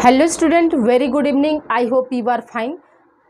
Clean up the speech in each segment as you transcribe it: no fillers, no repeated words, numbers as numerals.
Hello student, very good evening. I hope you are fine.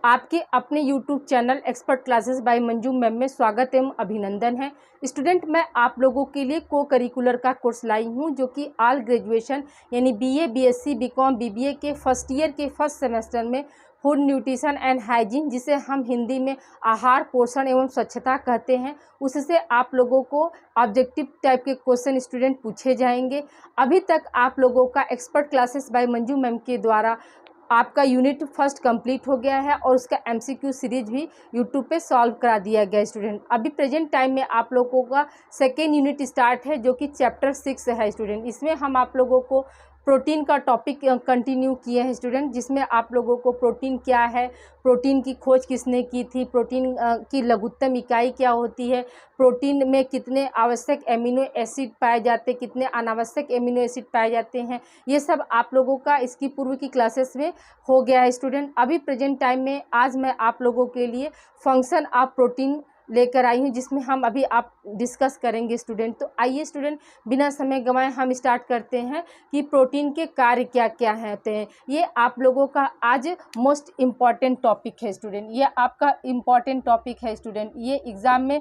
आपके अपने YouTube channel expert classes by Manju ma'am में स्वागत एवं अभिनंदन है। स्टूडेंट, मैं आप लोगों के लिए को करिकुलर का कोर्स लाई हूं जो कि ऑल ग्रेजुएशन यानी बीए, बीएससी, बीकॉम, बीबीए के फर्स्ट ईयर के फर्स्ट सेमेस्टर में फूड न्यूट्रिशन एंड हाइजीन, जिसे हम हिंदी में आहार, पोषण एवं स्वच्छता कहते हैं, उससे आप लोगों को ऑब्जेक्टिव टाइप के क्वेश्चन स्टूडेंट पूछे जाएंगे। अभी तक आप लोगों का expert classes by Manju ma'am के द्वारा आपका यूनिट फर्स्ट कंप्लीट हो गया है और उसका एमसीक्यू सीरीज भी यूट्यूब पे सॉल्व करा दिया गया है स्टूडेंट। अभी प्रेजेंट टाइम में आप लोगों का सेकेंड यूनिट स्टार्ट है जो कि चैप्टर 6 है स्टूडेंट। इसमें हम आप लोगों को प्रोटीन का टॉपिक कंटिन्यू किए हैं स्टूडेंट, जिसमें आप लोगों को प्रोटीन क्या है, प्रोटीन की खोज किसने की थी, प्रोटीन की लघुत्तम इकाई क्या होती है, प्रोटीन में कितने आवश्यक एमिनो एसिड पाए जाते हैं, कितने अनावश्यक एमिनो एसिड पाए जाते हैं, ये सब आप लोगों का इसकी पूर्व की क्लासेस में हो गया है स्टूडेंट। अभी प्रेजेंट टाइम में आज मैं आप लोगों के लिए फंक्शन ऑफ प्रोटीन लेकर आई हूँ, जिसमें हम अभी आप डिस्कस करेंगे स्टूडेंट। तो आइए स्टूडेंट, बिना समय गंवाए हम स्टार्ट करते हैं कि प्रोटीन के कार्य क्या क्या होते हैं। ये आप लोगों का आज मोस्ट इम्पॉर्टेंट टॉपिक है स्टूडेंट, ये आपका इम्पॉर्टेंट टॉपिक है स्टूडेंट। ये एग्ज़ाम में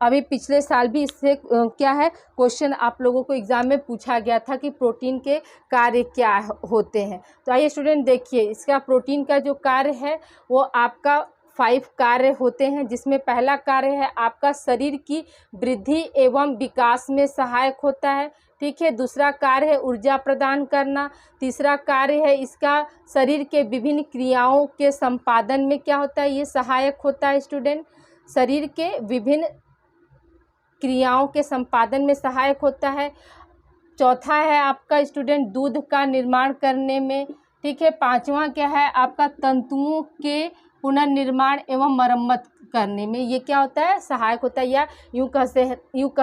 अभी पिछले साल भी इससे क्या है क्वेश्चन आप लोगों को एग्ज़ाम में पूछा गया था कि प्रोटीन के कार्य क्या होते हैं। तो आइए स्टूडेंट देखिए, इसका प्रोटीन का जो कार्य है वो आपका 5 कार्य होते हैं, जिसमें पहला कार्य है आपका शरीर की वृद्धि एवं विकास में सहायक होता है। ठीक है, दूसरा कार्य है ऊर्जा प्रदान करना। तीसरा कार्य है इसका शरीर के विभिन्न क्रियाओं के संपादन में क्या होता है, ये सहायक होता है स्टूडेंट। शरीर के विभिन्न क्रियाओं के संपादन में सहायक होता है। चौथा है आपका स्टूडेंट दूध का निर्माण करने में। ठीक है, पांचवा क्या है आपका तंतुओं के पुनर्निर्माण एवं मरम्मत करने में, ये क्या होता है, सहायक होता है, या यूँ कह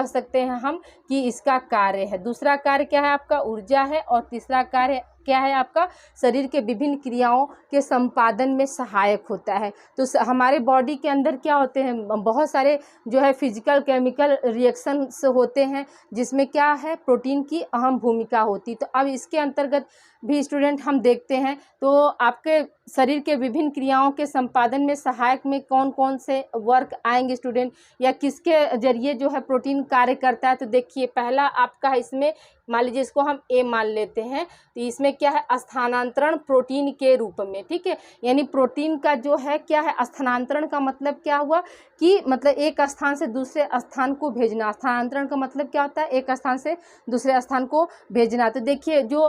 सकते हैं हम कि इसका कार्य है। दूसरा कार्य क्या है आपका ऊर्जा है, और तीसरा कार्य क्या है आपका शरीर के विभिन्न क्रियाओं के संपादन में सहायक होता है। तो हमारे बॉडी के अंदर क्या होते हैं, बहुत सारे जो है फिजिकल केमिकल रिएक्शंस होते हैं, जिसमें क्या है प्रोटीन की अहम भूमिका होती है। तो अब इसके अंतर्गत भी स्टूडेंट हम देखते हैं, तो आपके शरीर के विभिन्न क्रियाओं के संपादन में सहायक में कौन कौन से वर्क आएंगे स्टूडेंट, या किसके जरिए जो है प्रोटीन कार्य करता है। तो देखिए, पहला आपका इसमें मान लीजिए इसको हम ए मान लेते हैं, तो इसमें क्या है स्थानांतरण प्रोटीन के रूप में। ठीक है, यानी प्रोटीन का जो है क्या है स्थानांतरण का मतलब क्या हुआ कि मतलब एक स्थान से दूसरे स्थान को भेजना। स्थानांतरण का मतलब क्या होता है, एक स्थान से दूसरे स्थान को भेजना। तो देखिए, जो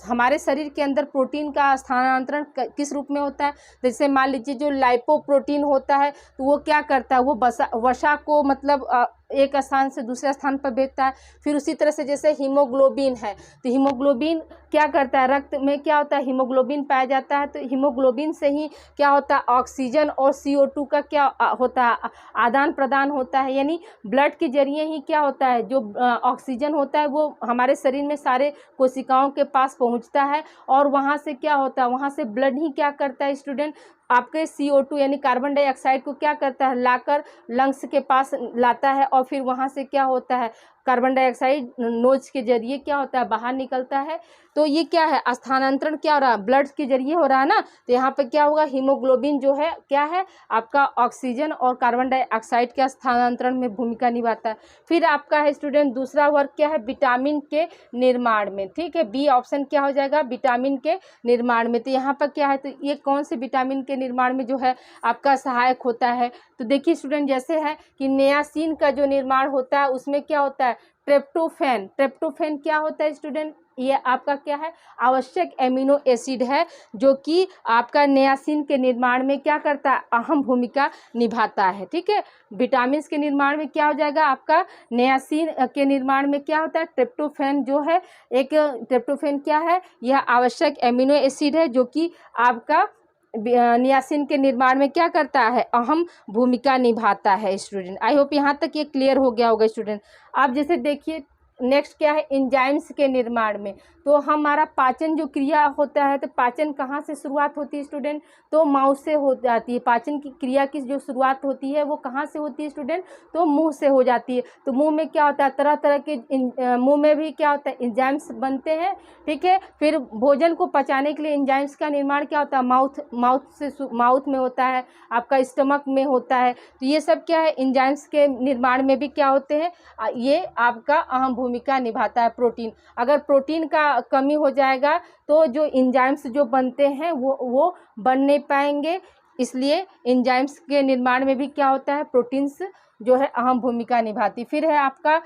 हमारे शरीर के अंदर प्रोटीन का स्थानांतरण किस रूप में होता है, जैसे मान लीजिए जो लाइपोप्रोटीन होता है, तो वो क्या करता है, वो वसा को मतलब एक स्थान से दूसरे स्थान पर भेजता है। फिर उसी तरह से जैसे हीमोग्लोबिन है, तो हीमोग्लोबिन क्या करता है, रक्त में क्या होता है हीमोग्लोबिन पाया जाता है, तो हीमोग्लोबिन से ही क्या होता है ऑक्सीजन और CO2 का क्या होता है आदान प्रदान होता है। यानी ब्लड के जरिए ही क्या होता है, जो ऑक्सीजन होता है वो हमारे शरीर में सारे कोशिकाओं के पास पहुंचता है, और वहाँ से क्या होता है, वहाँ से ब्लड ही क्या करता है स्टूडेंट, आपके CO2 यानी कार्बन डाइऑक्साइड को क्या करता है लाकर लंग्स के पास लाता है, और फिर वहाँ से क्या होता है कार्बन डाइऑक्साइड नोज के जरिए क्या होता है बाहर निकलता है। तो ये क्या है स्थानांतरण क्या हो रहा है, ब्लड के जरिए हो रहा है ना। तो यहाँ पर क्या होगा, हीमोग्लोबिन जो है क्या है आपका ऑक्सीजन और कार्बन डाइऑक्साइड के स्थानांतरण में भूमिका निभाता है। फिर आपका है स्टूडेंट दूसरा वर्ग क्या है विटामिन के निर्माण में। ठीक है, बी ऑप्शन क्या हो जाएगा, विटामिन के निर्माण में। तो यहाँ पर क्या है, तो ये कौन से विटामिन के निर्माण में जो है आपका सहायक होता है। तो देखिए स्टूडेंट, जैसे है कि नियासिन का जो निर्माण होता है उसमें क्या होता है ट्रिप्टोफैन। ट्रिप्टोफैन क्या होता है स्टूडेंट, ये आपका क्या है आवश्यक एमिनो एसिड है, जो कि आपका नियासिन के निर्माण में क्या करता है अहम भूमिका निभाता है। ठीक है, विटामिन के निर्माण में क्या हो जाएगा आपका नियासिन के निर्माण में क्या होता है ट्रिप्टोफैन जो है, एक ट्रिप्टोफैन क्या है, यह आवश्यक एमिनो एसिड है जो कि आपका नियासिन के निर्माण में क्या करता है अहम भूमिका निभाता है स्टूडेंट। आई होप यहाँ तक ये क्लियर हो गया होगा स्टूडेंट। आप जैसे देखिए नेक्स्ट क्या है, एंजाइम्स के निर्माण में। तो हमारा पाचन जो क्रिया होता है, तो पाचन कहाँ से शुरुआत होती है स्टूडेंट, तो माउथ से हो जाती है। पाचन की क्रिया की जो शुरुआत होती है वो कहाँ से होती है स्टूडेंट, तो मुंह से हो जाती है। तो मुंह में क्या होता है, तरह तरह के मुंह में भी क्या होता है, एंजाइम्स बनते हैं, ठीक है। फिर भोजन को पचाने के लिए एंजाइम्स का निर्माण क्या होता है, माउथ में होता है, आपका स्टमक में होता है। तो ये सब क्या है, एंजाइम्स के निर्माण में भी क्या होते हैं, ये आपका अहम भूमिका निभाता है। प्रोटीन, अगर प्रोटीन का कमी हो जाएगा तो जो एंजाइम्स जो बनते हैं वो बन नहीं पाएंगे। इसलिए एंजाइम्स के निर्माण में भी क्या होता है, प्रोटीन्स जो है अहम भूमिका निभाती। फिर है आपका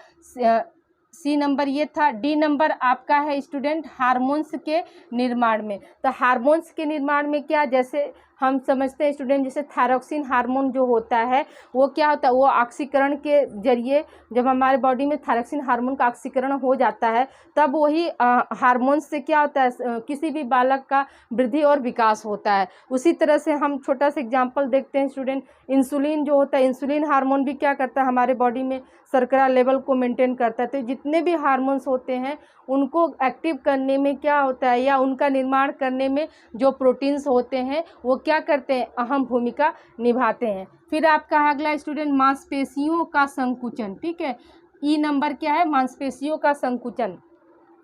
सी नंबर ये था। डी नंबर आपका है स्टूडेंट हार्मोन्स के निर्माण में। तो हार्मोन्स के निर्माण में क्या, जैसे हम समझते हैं स्टूडेंट, जैसे थायरोक्सिन हार्मोन जो होता है वो क्या होता है, वो ऑक्सीकरण के जरिए, जब हमारे बॉडी में थायरोक्सिन हार्मोन का ऑक्सीकरण हो जाता है तब वही हार्मोन से क्या होता है, किसी भी बालक का वृद्धि और विकास होता है। उसी तरह से हम छोटा सा एग्जांपल देखते हैं स्टूडेंट, इंसुलिन जो होता है, इंसुलिन हार्मोन भी क्या करता है, हमारे बॉडी में शर्करा लेवल को मेंटेन करता है। तो जितने भी हार्मोन्स होते हैं उनको एक्टिव करने में क्या होता है, या उनका निर्माण करने में जो प्रोटीन्स होते हैं वो क्या करते हैं, अहम भूमिका निभाते हैं। फिर आपका अगला स्टूडेंट मांसपेशियों का संकुचन, ठीक है। ई नंबर क्या है, मांसपेशियों का संकुचन,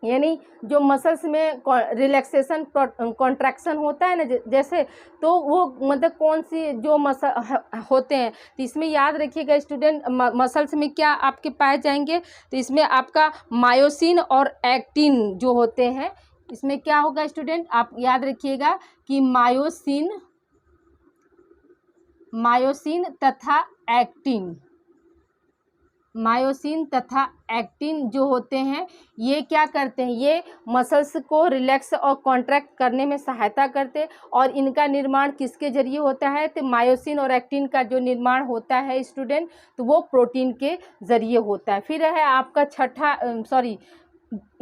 यानी जो मसल्स में रिलैक्सेशन कॉन्ट्रैक्शन होता है ना, जैसे, तो वो मतलब कौन सी जो मसल होते हैं। तो इसमें याद रखिएगा स्टूडेंट, मसल्स में क्या आपके पाए जाएंगे, तो इसमें आपका मायोसिन और एक्टिन जो होते हैं, इसमें क्या होगा स्टूडेंट, आप याद रखिएगा कि मायोसिन तथा एक्टिन जो होते हैं ये क्या करते हैं, ये मसल्स को रिलैक्स और कॉन्ट्रैक्ट करने में सहायता करते हैं। और इनका निर्माण किसके जरिए होता है, तो मायोसिन और एक्टिन का जो निर्माण होता है स्टूडेंट, तो वो प्रोटीन के जरिए होता है। फिर है आपका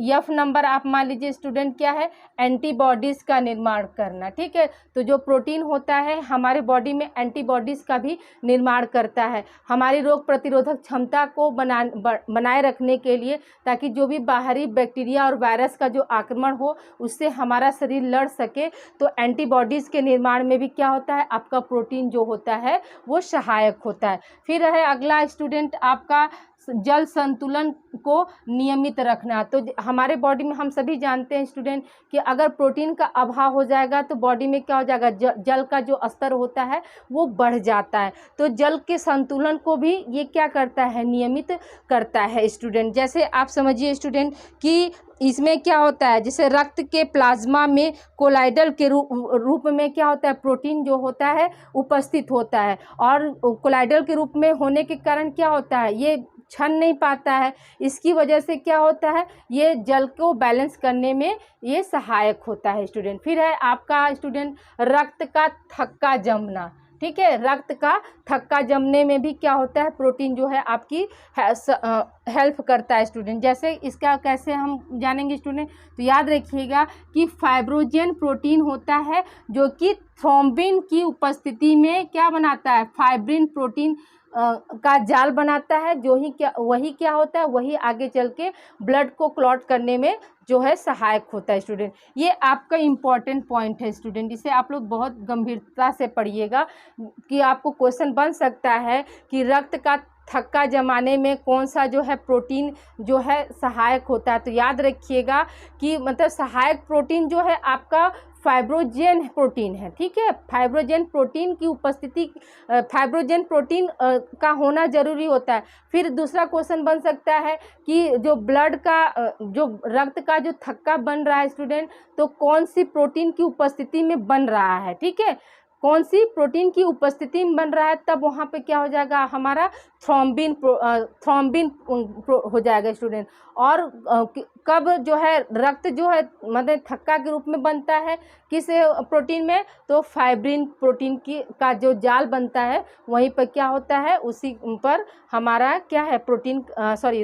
एफ नंबर आप मान लीजिए स्टूडेंट क्या है, एंटीबॉडीज़ का निर्माण करना, ठीक है। तो जो प्रोटीन होता है हमारे बॉडी में एंटीबॉडीज़ का भी निर्माण करता है, हमारी रोग प्रतिरोधक क्षमता को बनाए रखने के लिए, ताकि जो भी बाहरी बैक्टीरिया और वायरस का जो आक्रमण हो उससे हमारा शरीर लड़ सके। तो एंटीबॉडीज़ के निर्माण में भी क्या होता है, आपका प्रोटीन जो होता है वो सहायक होता है। फिर है अगला स्टूडेंट आपका जल संतुलन को नियमित रखना। तो हमारे बॉडी में हम सभी जानते हैं स्टूडेंट कि अगर प्रोटीन का अभाव हो जाएगा तो बॉडी में क्या हो जाएगा, जल का जो स्तर होता है वो बढ़ जाता है। तो जल के संतुलन को भी ये क्या करता है, नियमित करता है स्टूडेंट। जैसे आप समझिए स्टूडेंट कि इसमें क्या होता है, जैसे रक्त के प्लाज्मा में कोलाइडल के रूप में क्या होता है, प्रोटीन जो होता है उपस्थित होता है। और कोलाइडल के रूप में होने के कारण क्या होता है, ये छन नहीं पाता है। इसकी वजह से क्या होता है, ये जल को बैलेंस करने में ये सहायक होता है स्टूडेंट। फिर है आपका स्टूडेंट रक्त का थक्का जमना, ठीक है। रक्त का थक्का जमने में भी क्या होता है, प्रोटीन जो है आपकी हेल्प करता है स्टूडेंट। जैसे इसका कैसे हम जानेंगे स्टूडेंट, तो याद रखिएगा कि फाइब्रोजेन प्रोटीन होता है जो कि थ्रोम्बिन की उपस्थिति में क्या बनाता है, फाइब्रिन प्रोटीन का जाल बनाता है, वही क्या होता है, वही आगे चल के ब्लड को क्लॉट करने में जो है सहायक होता है स्टूडेंट। ये आपका इम्पॉर्टेंट पॉइंट है स्टूडेंट, इसे आप लोग बहुत गंभीरता से पढ़िएगा कि आपको क्वेश्चन बन सकता है कि रक्त का थक्का जमाने में कौन सा जो है प्रोटीन जो है सहायक होता है। तो याद रखिएगा कि मतलब सहायक प्रोटीन जो है आपका फाइब्रोजेन प्रोटीन है, ठीक है। फाइब्रोजेन प्रोटीन की उपस्थिति, फाइब्रोजेन प्रोटीन का होना जरूरी होता है। फिर दूसरा क्वेश्चन बन सकता है कि जो ब्लड का जो रक्त का जो थक्का बन रहा है स्टूडेंट, तो कौन सी प्रोटीन की उपस्थिति में बन रहा है, ठीक है, कौन सी प्रोटीन की उपस्थिति में बन रहा है, तब वहाँ पे क्या हो जाएगा, हमारा थ्रोम्बिन हो जाएगा स्टूडेंट। और कब जो है रक्त जो है मतलब थक्का के रूप में बनता है किस प्रोटीन में, तो फाइब्रिन प्रोटीन का जो जाल बनता है वहीं पर क्या होता है, उसी पर हमारा क्या है प्रोटीन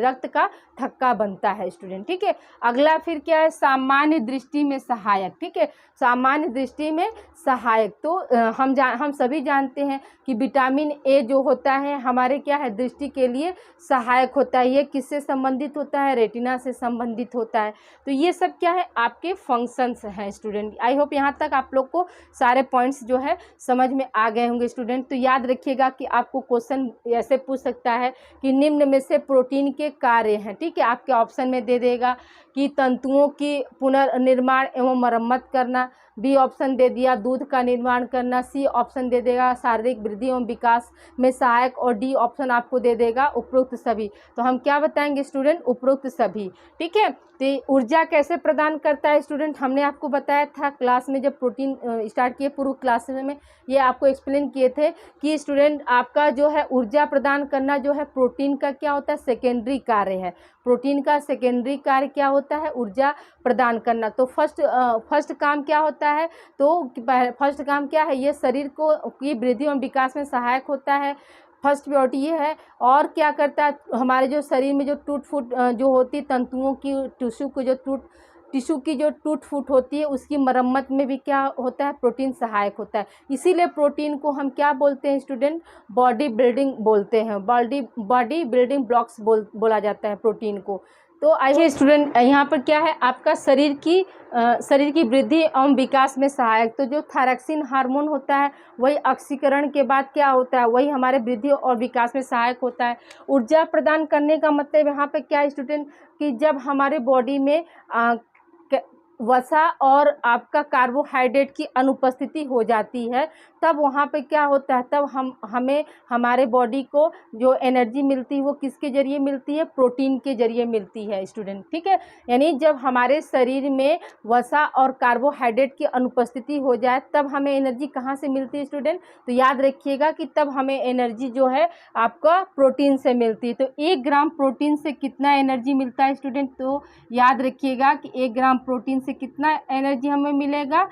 रक्त का थक्का बनता है स्टूडेंट। ठीक है, अगला फिर क्या है, सामान्य दृष्टि में सहायक। ठीक है, सामान्य दृष्टि में सहायक, तो हम सभी जानते हैं कि विटामिन ए जो होता है हमारे क्या है दृष्टि के लिए सहायक होता है। ये किससे संबंधित होता है, रेटिना से संबंधित होता है। तो ये सब क्या है आपके फंक्शंस हैं स्टूडेंट। आई होप यहाँ तक आप लोग को सारे पॉइंट्स जो है समझ में आ गए होंगे स्टूडेंट। तो याद रखिएगा कि आपको क्वेश्चन ऐसे पूछ सकता है कि निम्न में से प्रोटीन के कार्य हैं। ठीक है, आपके ऑप्शन में दे देगा कि तंतुओं की पुनर्निर्माण एवं मरम्मत करना, बी ऑप्शन दे दिया दूध का निर्माण करना, सी ऑप्शन दे देगा शारीरिक वृद्धि एवं विकास में सहायक, और डी ऑप्शन आपको दे देगा उपरोक्त सभी। तो हम क्या बताएंगे स्टूडेंट, उपरोक्त सभी। ठीक है, तो ऊर्जा कैसे प्रदान करता है स्टूडेंट, हमने आपको बताया था क्लास में जब प्रोटीन स्टार्ट किए पूर्व क्लास में ये आपको एक्सप्लेन किए थे कि स्टूडेंट आपका जो है ऊर्जा प्रदान करना जो है प्रोटीन का क्या होता है, सेकेंडरी कार्य है। प्रोटीन का सेकेंडरी कार्य क्या होता है, ऊर्जा प्रदान करना। तो फर्स्ट काम क्या होता है, तो फर्स्ट काम क्या है, ये शरीर को की वृद्धि और विकास में सहायक होता है, फर्स्ट प्रायोरिटी ये है। और क्या करता है, हमारे जो शरीर में जो टूट फूट जो होती तंतुओं की टिश्यू की जो टूट फूट होती है उसकी मरम्मत में भी क्या होता है, प्रोटीन सहायक होता है। इसीलिए प्रोटीन को हम क्या बोलते हैं स्टूडेंट, बॉडी बिल्डिंग बोलते हैं, बॉडी बिल्डिंग ब्लॉक्स बोला जाता है प्रोटीन को। तो आइए स्टूडेंट, यहाँ पर क्या है आपका शरीर की वृद्धि एवं विकास में सहायक। तो जो थायरॉक्सिन हार्मोन होता है वही ऑक्सीकरण के बाद क्या होता है, वही हमारे वृद्धि और विकास में सहायक होता है। ऊर्जा प्रदान करने का मतलब यहाँ पे क्या है स्टूडेंट, कि जब हमारे बॉडी में वसा और आपका कार्बोहाइड्रेट की अनुपस्थिति हो जाती है तब वहाँ पे क्या होता है, तब हमें हमारे बॉडी को जो एनर्जी मिलती है वो किसके ज़रिए मिलती है, प्रोटीन के ज़रिए मिलती है स्टूडेंट। ठीक है, यानी जब हमारे शरीर में वसा और कार्बोहाइड्रेट की अनुपस्थिति हो जाए तब हमें एनर्जी कहाँ से मिलती है स्टूडेंट, तो याद रखिएगा कि तब हमें एनर्जी जो है आपका प्रोटीन से मिलती है। तो 1 ग्राम प्रोटीन से कितना एनर्जी मिलता है स्टूडेंट, तो याद रखिएगा कि 1 ग्राम प्रोटीन से कितना एनर्जी हमें मिलेगा,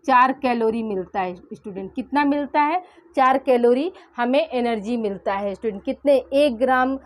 4 कैलोरी मिलता है स्टूडेंट। कितना मिलता है, 4 कैलोरी हमें एनर्जी मिलता है स्टूडेंट। कितने, 1 ग्राम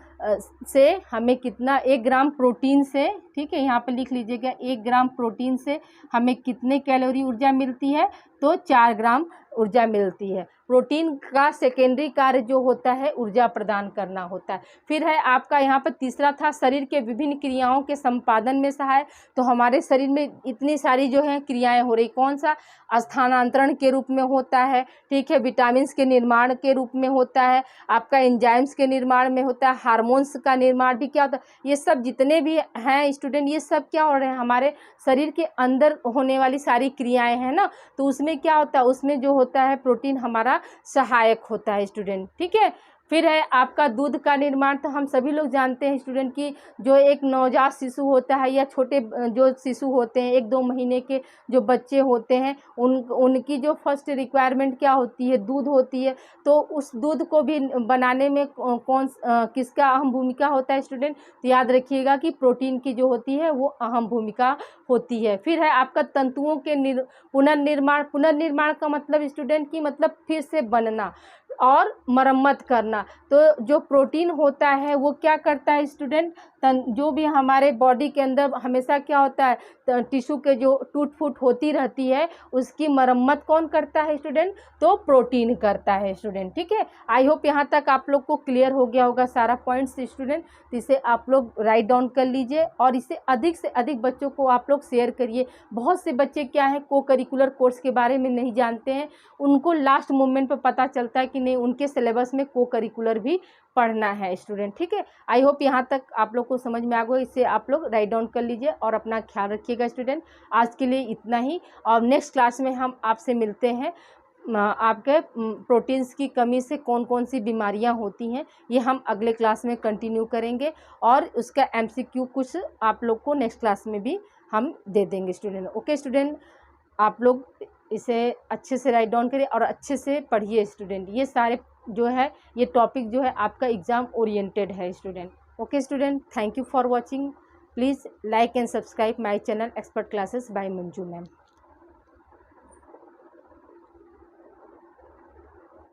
से हमें कितना, 1 ग्राम प्रोटीन से, ठीक है यहाँ पे लिख लीजिएगा, 1 ग्राम प्रोटीन से हमें कितने कैलोरी ऊर्जा मिलती है, तो 4 ग्राम ऊर्जा मिलती है। प्रोटीन का सेकेंडरी कार्य जो होता है ऊर्जा प्रदान करना होता है। फिर है आपका यहाँ पर तीसरा था शरीर के विभिन्न क्रियाओं के संपादन में सहायक। तो हमारे शरीर में इतनी सारी जो है क्रियाएं हो रही, कौन सा, स्थानांतरण के रूप में होता है, ठीक है, विटामिन के निर्माण के रूप में होता है, आपका एंजाइम्स के निर्माण में होता है, हार्मोन्स का निर्माण भी क्या होता है, ये सब जितने भी हैं स्टूडेंट ये सब क्या हो रहे हैं, हमारे शरीर के अंदर होने वाली सारी क्रियाएं हैं ना, तो उसमें क्या होता है, उसमें जो होता है प्रोटीन हमारा सहायक होता है स्टूडेंट। ठीक है, फिर है आपका दूध का निर्माण। तो हम सभी लोग जानते हैं स्टूडेंट कि जो एक नवजात शिशु होता है या छोटे जो शिशु होते हैं 1-2 महीने के जो बच्चे होते हैं उनकी जो फर्स्ट रिक्वायरमेंट क्या होती है, दूध होती है। तो उस दूध को भी बनाने में किसका अहम भूमिका होता है स्टूडेंट, तो याद रखिएगा कि प्रोटीन की जो होती है वो अहम भूमिका होती है। फिर है आपका तंतुओं के पुनर्निर्माण का मतलब स्टूडेंट की मतलब फिर से बनना और मरम्मत करना। तो जो प्रोटीन होता है वो क्या करता है स्टूडेंट, जो भी हमारे बॉडी के अंदर हमेशा क्या होता है, टिश्यू के जो टूट फूट होती रहती है उसकी मरम्मत कौन करता है स्टूडेंट, तो प्रोटीन करता है स्टूडेंट। ठीक है, आई होप यहाँ तक आप लोग को क्लियर हो गया होगा सारा पॉइंट्स स्टूडेंट। तो इसे आप लोग राइट डाउन कर लीजिए और इसे अधिक से अधिक बच्चों को आप लोग शेयर करिए। बहुत से बच्चे क्या है को करिकुलर कोर्स के बारे में नहीं जानते हैं, उनको लास्ट मोमेंट पर पता चलता है कि नहीं उनके सिलेबस में को करिकुलर भी पढ़ना है स्टूडेंट। ठीक है, आई होप यहाँ तक आप लोग को समझ में आ गया। इसे आप लोग राइट डाउन कर लीजिए और अपना ख्याल रखिएगा स्टूडेंट। आज के लिए इतना ही, और नेक्स्ट क्लास में हम आपसे मिलते हैं। आपके प्रोटीन्स की कमी से कौन कौन सी बीमारियां होती हैं ये हम अगले क्लास में कंटिन्यू करेंगे, और उसका MCQ कुछ आप लोग को नेक्स्ट क्लास में भी हम दे देंगे स्टूडेंट। ओके स्टूडेंट, आप लोग इसे अच्छे से राइट डाउन करिए और अच्छे से पढ़िए स्टूडेंट। ये सारे जो है ये टॉपिक जो है आपका एग्ज़ाम ओरिएंटेड है student. Okay student, thank you for watching. Please like and subscribe my channel Expert Classes by Manju Ma'am.